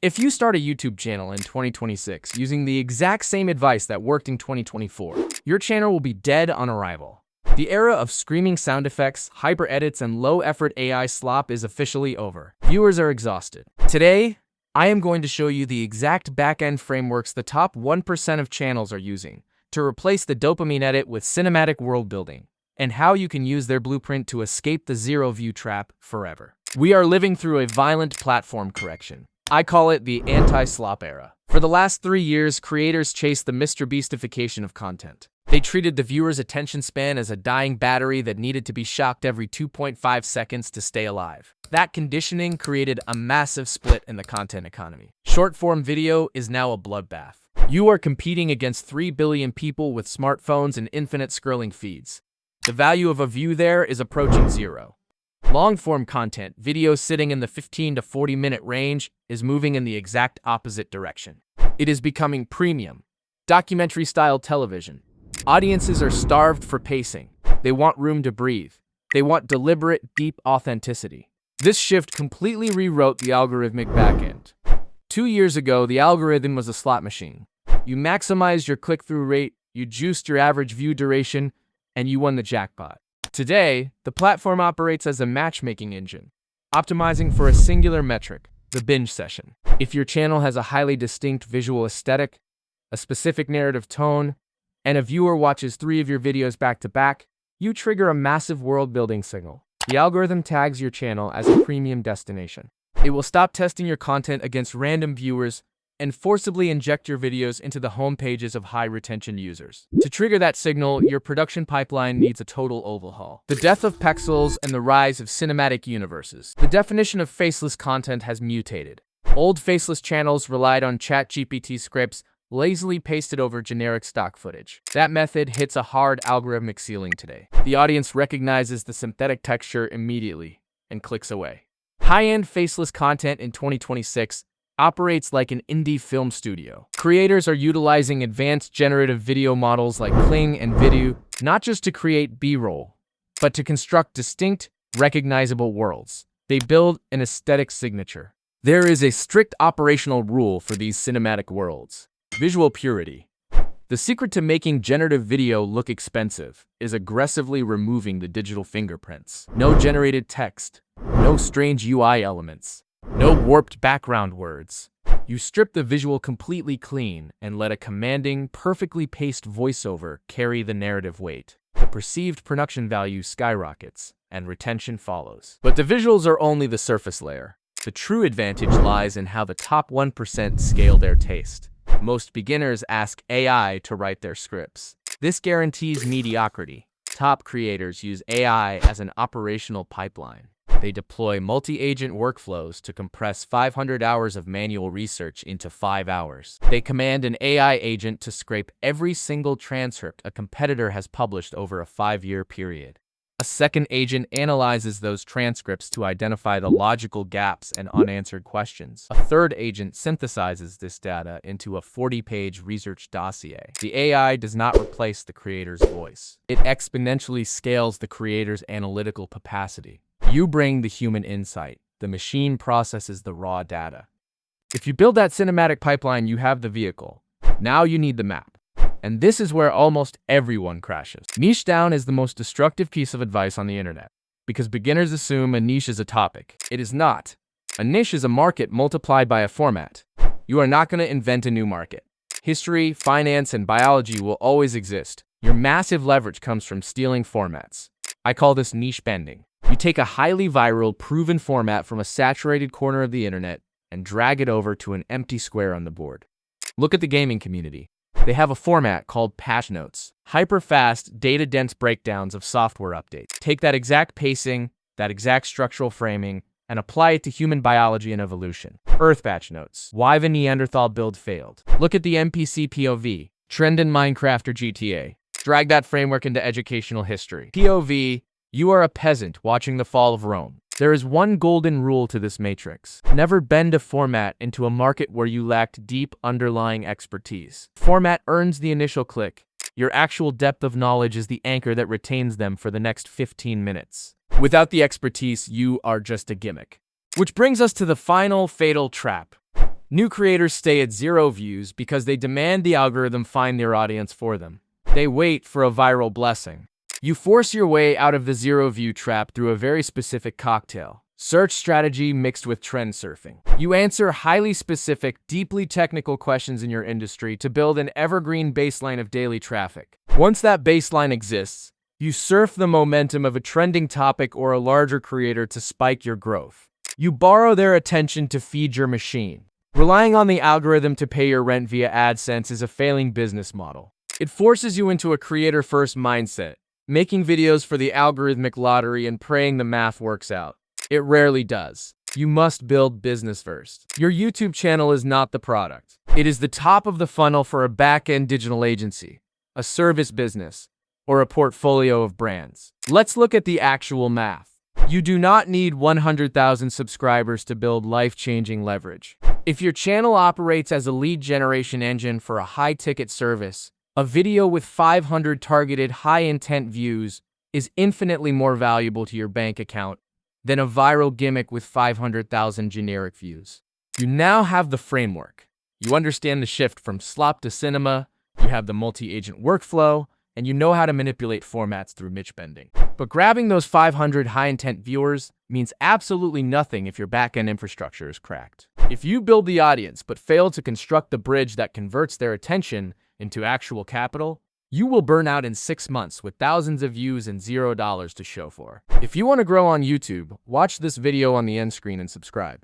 If you start a YouTube channel in 2026 using the exact same advice that worked in 2024, your channel will be dead on arrival. The era of screaming sound effects, hyper edits, and low-effort AI slop is officially over. Viewers are exhausted. Today, I am going to show you the exact back-end frameworks the top 1% of channels are using to replace the dopamine edit with cinematic world building, and how you can use their blueprint to escape the zero-view trap forever. We are living through a violent platform correction. I call it the anti-slop era. For the last 3 years, creators chased the Mr. Beastification of content. They treated the viewer's attention span as a dying battery that needed to be shocked every 2.5 seconds to stay alive. That conditioning created a massive split in the content economy. Short-form video is now a bloodbath. You are competing against 3 billion people with smartphones and infinite scrolling feeds. The value of a view there is approaching zero. Long-form content, videos sitting in the 15 to 40-minute range, is moving in the exact opposite direction. It is becoming premium, documentary-style television. Audiences are starved for pacing. They want room to breathe. They want deliberate, deep authenticity. This shift completely rewrote the algorithmic backend. 2 years ago, the algorithm was a slot machine. You maximized your click-through rate, you juiced your average view duration, and you won the jackpot. Today, the platform operates as a matchmaking engine, optimizing for a singular metric, the binge session. If your channel has a highly distinct visual aesthetic, a specific narrative tone, and a viewer watches 3 of your videos back to back, you trigger a massive world-building signal. The algorithm tags your channel as a premium destination. It will stop testing your content against random viewers and forcibly inject your videos into the home pages of high-retention users. To trigger that signal, your production pipeline needs a total overhaul. The death of pixels and the rise of cinematic universes. The definition of faceless content has mutated. Old faceless channels relied on ChatGPT scripts lazily pasted over generic stock footage. That method hits a hard algorithmic ceiling today. The audience recognizes the synthetic texture immediately and clicks away. High-end faceless content in 2026 operates like an indie film studio. Creators are utilizing advanced generative video models like Kling and Video, not just to create B-roll, but to construct distinct, recognizable worlds. They build an aesthetic signature. There is a strict operational rule for these cinematic worlds: visual purity. The secret to making generative video look expensive is aggressively removing the digital fingerprints. No generated text, no strange UI elements, no warped background words. You strip the visual completely clean and let a commanding, perfectly paced voiceover carry the narrative weight. The perceived production value skyrockets, and retention follows. But the visuals are only the surface layer. The true advantage lies in how the top 1% scale their taste. Most beginners ask AI to write their scripts. This guarantees mediocrity. Top creators use AI as an operational pipeline. They deploy multi-agent workflows to compress 500 hours of manual research into 5 hours. They command an AI agent to scrape every single transcript a competitor has published over a 5-year period. A second agent analyzes those transcripts to identify the logical gaps and unanswered questions. A third agent synthesizes this data into a 40-page research dossier. The AI does not replace the creator's voice. It exponentially scales the creator's analytical capacity. You bring the human insight. The machine processes the raw data. If you build that cinematic pipeline, you have the vehicle. Now you need the map. And this is where almost everyone crashes. Niche down is the most destructive piece of advice on the internet, because beginners assume a niche is a topic. It is not. A niche is a market multiplied by a format. You are not going to invent a new market. History, finance, and biology will always exist. Your massive leverage comes from stealing formats. I call this niche bending. You take a highly viral, proven format from a saturated corner of the internet and drag it over to an empty square on the board. Look at the gaming community. They have a format called patch notes, hyper-fast, data-dense breakdowns of software updates. Take that exact pacing, that exact structural framing, and apply it to human biology and evolution. Earth patch notes, why the Neanderthal build failed. Look at the NPC POV, trend in Minecraft or GTA. Drag that framework into educational history. POV, you are a peasant watching the fall of Rome. There is one golden rule to this matrix. Never bend a format into a market where you lacked deep underlying expertise. Format earns the initial click. Your actual depth of knowledge is the anchor that retains them for the next 15 minutes. Without the expertise, you are just a gimmick. Which brings us to the final fatal trap. New creators stay at 0 views because they demand the algorithm find their audience for them. They wait for a viral blessing. You force your way out of the 0 view trap through a very specific cocktail: search strategy mixed with trend surfing. You answer highly specific, deeply technical questions in your industry to build an evergreen baseline of daily traffic. Once that baseline exists, you surf the momentum of a trending topic or a larger creator to spike your growth. You borrow their attention to feed your machine. Relying on the algorithm to pay your rent via AdSense is a failing business model. It forces you into a creator-first mindset, making videos for the algorithmic lottery and praying the math works out. It rarely does. You must build business first. Your YouTube channel is not the product. It is the top of the funnel for a back-end digital agency, a service business, or a portfolio of brands. Let's look at the actual math. You do not need 100,000 subscribers to build life-changing leverage. If your channel operates as a lead generation engine for a high-ticket service, a video with 500 targeted high-intent views is infinitely more valuable to your bank account than a viral gimmick with 500,000 generic views. You now have the framework. You understand the shift from slop to cinema, you have the multi-agent workflow, and you know how to manipulate formats through niche bending. But grabbing those 500 high-intent viewers means absolutely nothing if your back-end infrastructure is cracked. If you build the audience but fail to construct the bridge that converts their attention into actual capital, you will burn out in 6 months with thousands of views and $0 to show for. If you want to grow on YouTube, watch this video on the end screen and subscribe.